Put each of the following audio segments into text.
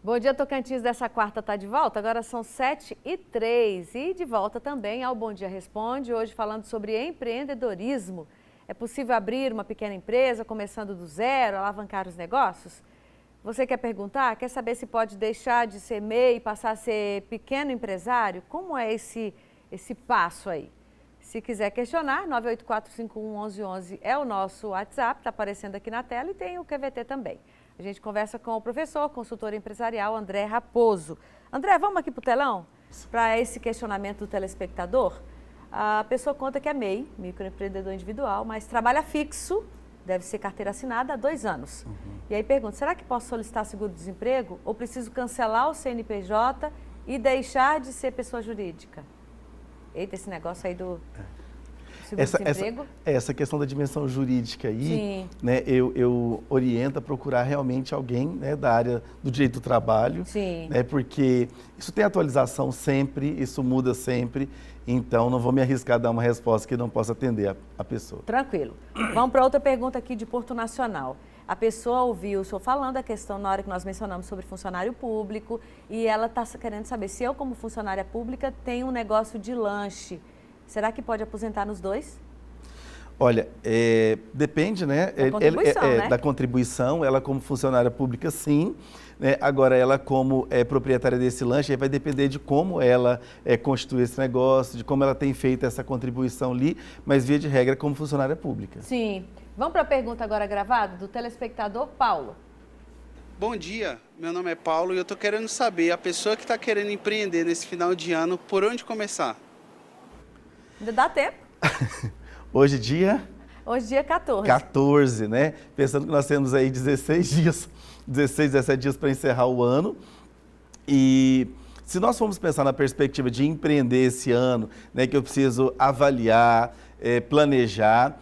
Bom dia, Tocantins, dessa quarta está de volta, agora são 7h03 e de volta também ao Bom Dia Responde, hoje falando sobre empreendedorismo. É possível abrir uma pequena empresa, começando do zero, alavancar os negócios? Você quer perguntar? Quer saber se pode deixar de ser MEI e passar a ser pequeno empresário? Como é esse passo aí? Se quiser questionar, 984511111 é o nosso WhatsApp, está aparecendo aqui na tela e tem o QVT também. A gente conversa com o professor, consultor empresarial André Raposo. André, vamos aqui para o telão? Para esse questionamento do telespectador. A pessoa conta que é MEI, microempreendedor individual, mas trabalha fixo, deve ser carteira assinada há 2 anos. E aí pergunta, será que posso solicitar seguro-desemprego ou preciso cancelar o CNPJ e deixar de ser pessoa jurídica? Eita, esse negócio aí do seguro-desemprego. Essa questão da dimensão jurídica aí, Sim. né, eu oriento a procurar realmente alguém, né, da área do direito do trabalho, Sim. Né, porque isso tem atualização sempre, isso muda sempre, então não vou me arriscar a dar uma resposta que não possa atender a pessoa. Tranquilo. Vamos para outra pergunta aqui de Porto Nacional. A pessoa ouviu o senhor falando a questão na hora que nós mencionamos sobre funcionário público e ela está querendo saber se eu, como funcionária pública, tenho um negócio de lanche. Será que pode aposentar nos dois? Olha, depende, né? Da contribuição, né? Da contribuição, ela como funcionária pública, sim. Né? Agora, ela como proprietária desse lanche, aí vai depender de como ela constitui esse negócio, de como ela tem feito essa contribuição ali, mas via de regra como funcionária pública. Sim. Vamos para a pergunta agora gravada do telespectador Paulo. Bom dia, meu nome é Paulo e eu estou querendo saber, a pessoa que está querendo empreender nesse final de ano, por onde começar? Ainda dá tempo. Hoje dia 14. 14, né? Pensando que nós temos aí 16, 17 dias para encerrar o ano. E se nós formos pensar na perspectiva de empreender esse ano, né, que eu preciso avaliar, planejar,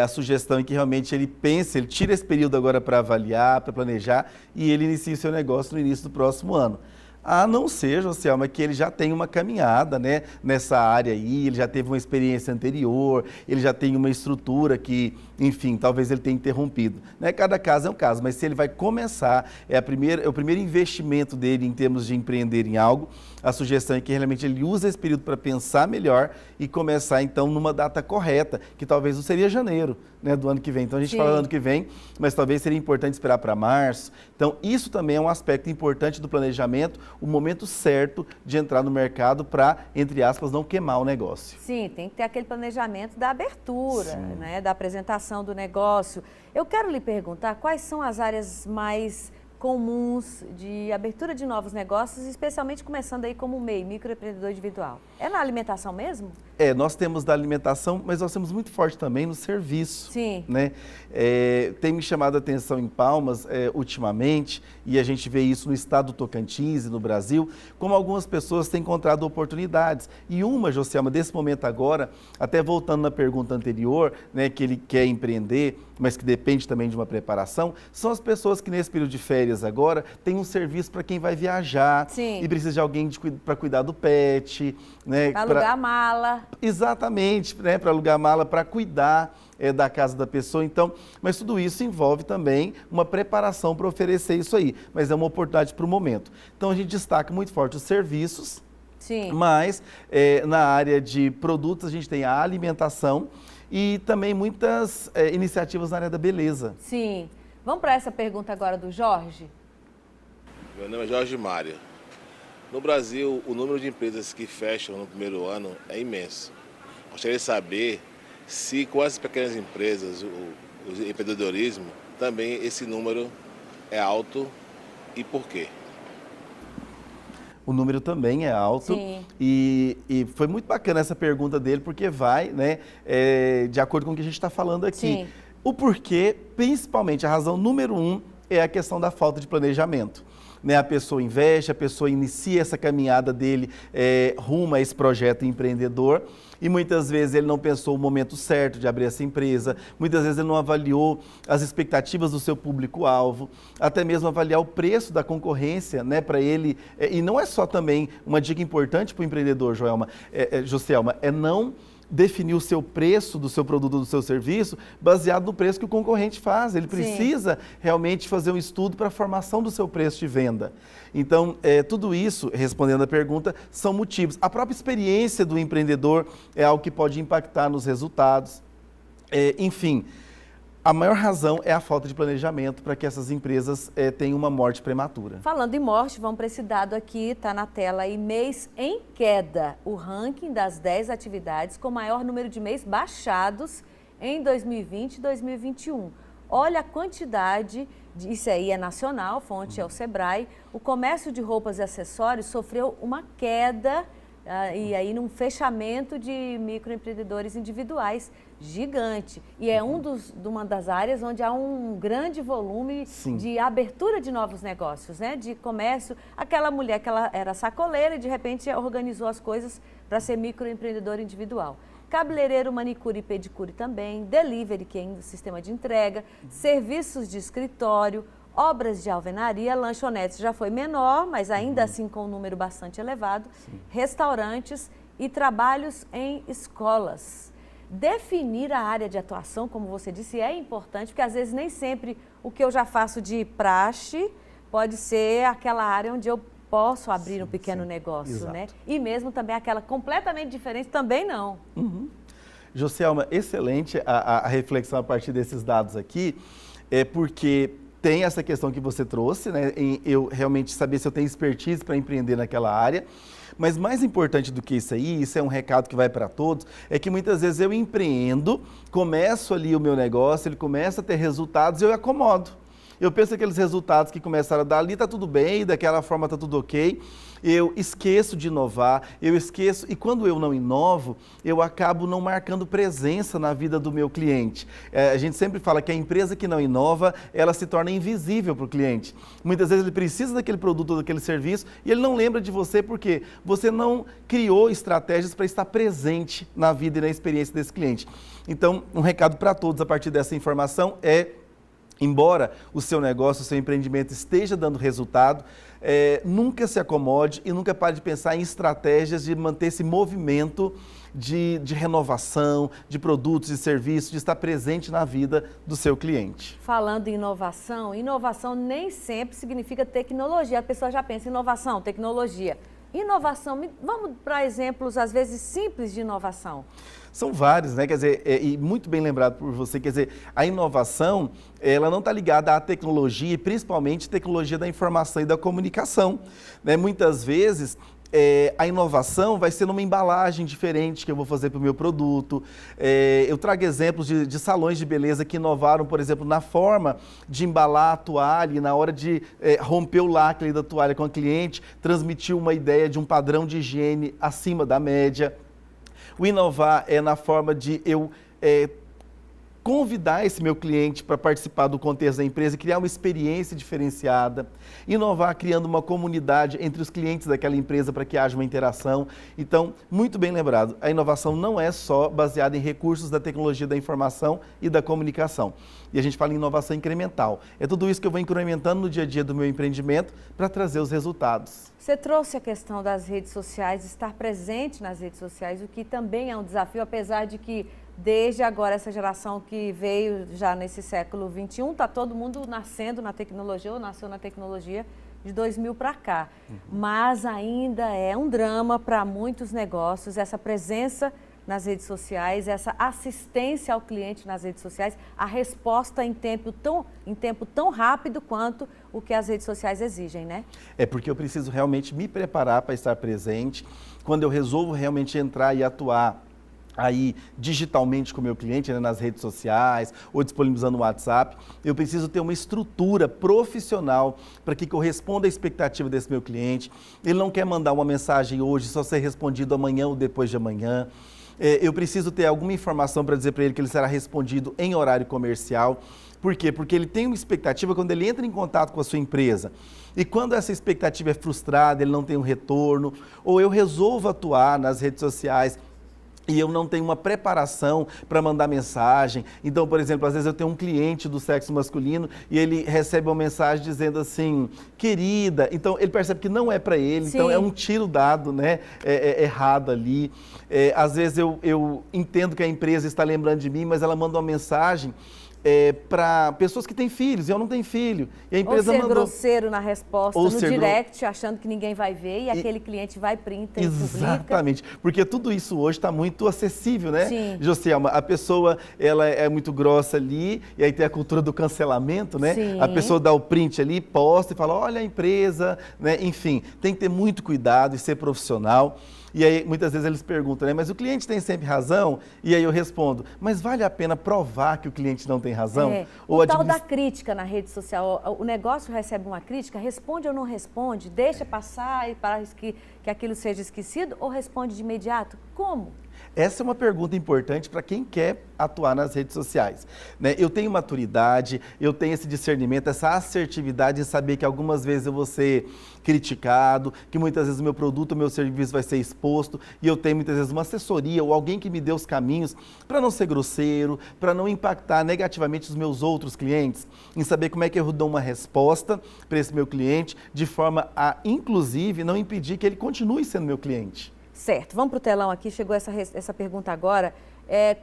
a sugestão é que realmente ele pense, ele tire esse período agora para avaliar, para planejar e ele inicie seu negócio no início do próximo ano. A não ser, Joselma, que ele já tem uma caminhada, né, nessa área aí, ele já teve uma experiência anterior, ele já tem uma estrutura que, enfim, talvez ele tenha interrompido. Né? Cada caso é um caso, mas se ele vai começar, é o primeiro investimento dele em termos de empreender em algo, a sugestão é que realmente ele use esse período para pensar melhor e começar, então, numa data correta, que talvez não seria janeiro, né, do ano que vem. Então, a gente fala ano que vem, mas talvez seria importante esperar para março. Então, isso também é um aspecto importante do planejamento, o momento certo de entrar no mercado para, entre aspas, não queimar o negócio. Sim, tem que ter aquele planejamento da abertura, né, da apresentação do negócio. Eu quero lhe perguntar quais são as áreas mais comuns de abertura de novos negócios, especialmente começando aí como MEI, microempreendedor individual. É na alimentação mesmo? Nós temos da alimentação, mas nós temos muito forte também no serviço. Sim. Né? Tem me chamado a atenção em Palmas, ultimamente, e a gente vê isso no estado do Tocantins e no Brasil, como algumas pessoas têm encontrado oportunidades. E uma, Joselma, desse momento agora, até voltando na pergunta anterior, né, que ele quer empreender, mas que depende também de uma preparação, são as pessoas que nesse período de férias agora têm um serviço para quem vai viajar. Sim. E precisa de alguém para cuidar do pet. Né, para alugar a mala. Exatamente, né, para alugar a mala, para cuidar da casa da pessoa. Então, mas tudo isso envolve também uma preparação para oferecer isso aí, mas é uma oportunidade para o momento. Então, a gente destaca muito forte os serviços. Sim. Mas na área de produtos a gente tem a alimentação e também muitas iniciativas na área da beleza. Sim. Vamos para essa pergunta agora do Jorge? Meu nome é Jorge Mário. No Brasil, o número de empresas que fecham no primeiro ano é imenso. Gostaria de saber se com essas pequenas empresas, o empreendedorismo, também esse número é alto e por quê? O número também é alto. Sim. E foi muito bacana essa pergunta dele, porque vai, né, de acordo com o que a gente está falando aqui. Sim. O porquê, principalmente, a razão número 1 é a questão da falta de planejamento. Né, a pessoa investe, a pessoa inicia essa caminhada dele rumo a esse projeto empreendedor e muitas vezes ele não pensou o momento certo de abrir essa empresa, muitas vezes ele não avaliou as expectativas do seu público-alvo, até mesmo avaliar o preço da concorrência, né, para ele, e não é só também uma dica importante para o empreendedor, Joselma, é não definir o seu preço do seu produto ou do seu serviço baseado no preço que o concorrente faz. Ele precisa realmente fazer um estudo para a formação do seu preço de venda. Então, tudo isso, respondendo a pergunta, são motivos. A própria experiência do empreendedor é algo que pode impactar nos resultados. Enfim, a maior razão é a falta de planejamento para que essas empresas tenham uma morte prematura. Falando em morte, vamos para esse dado aqui, está na tela aí, mês em queda. O ranking das 10 atividades com maior número de mês baixados em 2020 e 2021. Olha a quantidade, isso aí é nacional, fonte é o Sebrae. O comércio de roupas e acessórios sofreu uma queda e aí num fechamento de microempreendedores individuais gigante. E é uma das áreas onde há um grande volume de abertura de novos negócios, né? De comércio. Aquela mulher que ela era sacoleira e de repente organizou as coisas para ser microempreendedor individual. Cabeleireiro, manicure e pedicure também, delivery, que é o sistema de entrega, serviços de escritório, obras de alvenaria, lanchonetes já foi menor, mas ainda assim com um número bastante elevado, restaurantes e trabalhos em escolas. Definir a área de atuação, como você disse, é importante, porque às vezes nem sempre o que eu já faço de praxe pode ser aquela área onde eu posso abrir um pequeno negócio, né? E mesmo também aquela completamente diferente, também não. Joselma, excelente a reflexão a partir desses dados aqui, porque tem essa questão que você trouxe, né? Em eu realmente saber se eu tenho expertise para empreender naquela área. Mas mais importante do que isso aí, isso é um recado que vai para todos, é que muitas vezes eu empreendo, começo ali o meu negócio, ele começa a ter resultados e eu acomodo. Eu penso que aqueles resultados que começaram a dar ali, está tudo bem, daquela forma está tudo ok. Eu esqueço de inovar, e quando eu não inovo, eu acabo não marcando presença na vida do meu cliente. A gente sempre fala que a empresa que não inova, ela se torna invisível para o cliente. Muitas vezes ele precisa daquele produto ou daquele serviço e ele não lembra de você porque você não criou estratégias para estar presente na vida e na experiência desse cliente. Então, um recado para todos a partir dessa informação é: embora o seu negócio, o seu empreendimento esteja dando resultado, nunca se acomode e nunca pare de pensar em estratégias de manter esse movimento de renovação, de produtos e serviços, de estar presente na vida do seu cliente. Falando em inovação, inovação nem sempre significa tecnologia. A pessoa já pensa em inovação, tecnologia. Inovação, vamos para exemplos às vezes simples de inovação. São vários, né? Quer dizer, e muito bem lembrado por você, quer dizer, a inovação, ela não está ligada à tecnologia, e principalmente tecnologia da informação e da comunicação, né? Muitas vezes, a inovação vai ser numa embalagem diferente que eu vou fazer para o meu produto. Eu trago exemplos de salões de beleza que inovaram, por exemplo, na forma de embalar a toalha e na hora de romper o lacre da toalha com a cliente, transmitir uma ideia de um padrão de higiene acima da média. O inovar é na forma de eu convidar esse meu cliente para participar do contexto da empresa e criar uma experiência diferenciada. Inovar criando uma comunidade entre os clientes daquela empresa para que haja uma interação. Então, muito bem lembrado, a inovação não é só baseada em recursos da tecnologia da informação e da comunicação. E a gente fala em inovação incremental. É tudo isso que eu vou incrementando no dia a dia do meu empreendimento para trazer os resultados. Você trouxe a questão das redes sociais, estar presente nas redes sociais, o que também é um desafio, apesar de que desde agora essa geração que veio já nesse século XXI, está todo mundo nascendo na tecnologia ou nasceu na tecnologia de 2000 para cá. Mas ainda é um drama para muitos negócios essa presença nas redes sociais, essa assistência ao cliente nas redes sociais, a resposta em tempo tão rápido quanto o que as redes sociais exigem, né? É porque eu preciso realmente me preparar para estar presente. Quando eu resolvo realmente entrar e atuar aí digitalmente com o meu cliente, né, nas redes sociais ou disponibilizando o WhatsApp, eu preciso ter uma estrutura profissional para que corresponda à expectativa desse meu cliente. Ele não quer mandar uma mensagem hoje, só ser respondido amanhã ou depois de amanhã. Eu preciso ter alguma informação para dizer para ele que ele será respondido em horário comercial. Por quê? Porque ele tem uma expectativa quando ele entra em contato com a sua empresa. E quando essa expectativa é frustrada, ele não tem um retorno, ou eu resolvo atuar nas redes sociais e eu não tenho uma preparação para mandar mensagem. Então, por exemplo, às vezes eu tenho um cliente do sexo masculino e ele recebe uma mensagem dizendo assim, querida, então ele percebe que não é para ele, Sim. então é um tiro dado, né, errado ali. Às vezes eu entendo que a empresa está lembrando de mim, mas ela manda uma mensagem para pessoas que têm filhos, eu não tenho filho. E a empresa ou ser mandou... grosseiro na resposta, Ou no ser direct, achando que ninguém vai ver, e aquele cliente vai, printa e publica. Exatamente, porque tudo isso hoje está muito acessível, né? Sim. Joselma, a pessoa ela é muito grossa ali, e aí tem a cultura do cancelamento, né? Sim. A pessoa dá o print ali, posta e fala, olha a empresa, né? Enfim, tem que ter muito cuidado e ser profissional. E aí, muitas vezes eles perguntam, né? Mas o cliente tem sempre razão? E aí eu respondo, mas vale a pena provar que o cliente não tem razão? O tal da crítica na rede social, o negócio recebe uma crítica, responde ou não responde? Deixa passar e para que aquilo seja esquecido ou responde de imediato? Como? Essa é uma pergunta importante para quem quer atuar nas redes sociais, né? Eu tenho maturidade, eu tenho esse discernimento, essa assertividade em saber que algumas vezes eu vou ser criticado, que muitas vezes o meu produto, o meu serviço vai ser exposto e eu tenho muitas vezes uma assessoria ou alguém que me dê os caminhos para não ser grosseiro, para não impactar negativamente os meus outros clientes, em saber como é que eu dou uma resposta para esse meu cliente de forma a, inclusive, não impedir que ele continue sendo meu cliente. Certo, vamos para o telão aqui, chegou essa pergunta agora.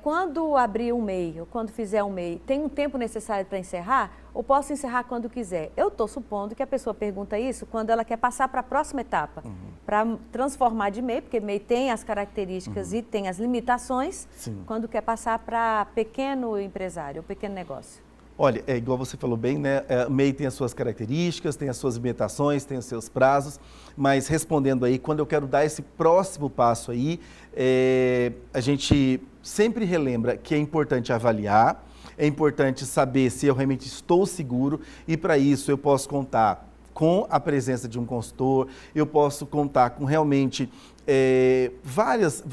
Quando abrir um MEI, ou quando fizer um MEI, tem um tempo necessário para encerrar? Ou posso encerrar quando quiser? Eu estou supondo que a pessoa pergunta isso quando ela quer passar para a próxima etapa, para transformar de MEI, porque MEI tem as características e tem as limitações, Sim. quando quer passar para pequeno empresário, ou pequeno negócio. Olha, igual você falou bem, né? MEI tem as suas características, tem as suas limitações, tem os seus prazos, mas respondendo aí, quando eu quero dar esse próximo passo aí, a gente sempre relembra que é importante avaliar, é importante saber se eu realmente estou seguro e para isso eu posso contar com a presença de um consultor, eu posso contar com realmente vários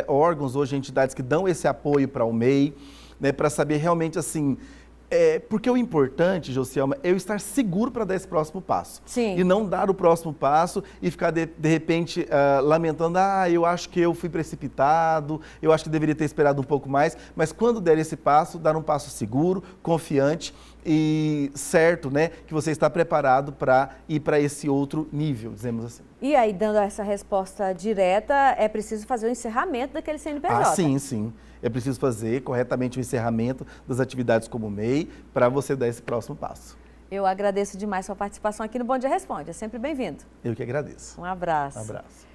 órgãos, hoje entidades que dão esse apoio para o MEI, né, para saber realmente assim, porque o importante, Joselma, é eu estar seguro para dar esse próximo passo. Sim. E não dar o próximo passo e ficar, de repente, lamentando, eu acho que eu fui precipitado, eu acho que deveria ter esperado um pouco mais, mas quando der esse passo, dar um passo seguro, confiante e certo, né, que você está preparado para ir para esse outro nível, dizemos assim. E aí, dando essa resposta direta, é preciso fazer o encerramento daquele CNPJ. Sim. É preciso fazer corretamente o encerramento das atividades como MEI para você dar esse próximo passo. Eu agradeço demais sua participação aqui no Bom Dia Responde. É sempre bem-vindo. Eu que agradeço. Um abraço. Um abraço.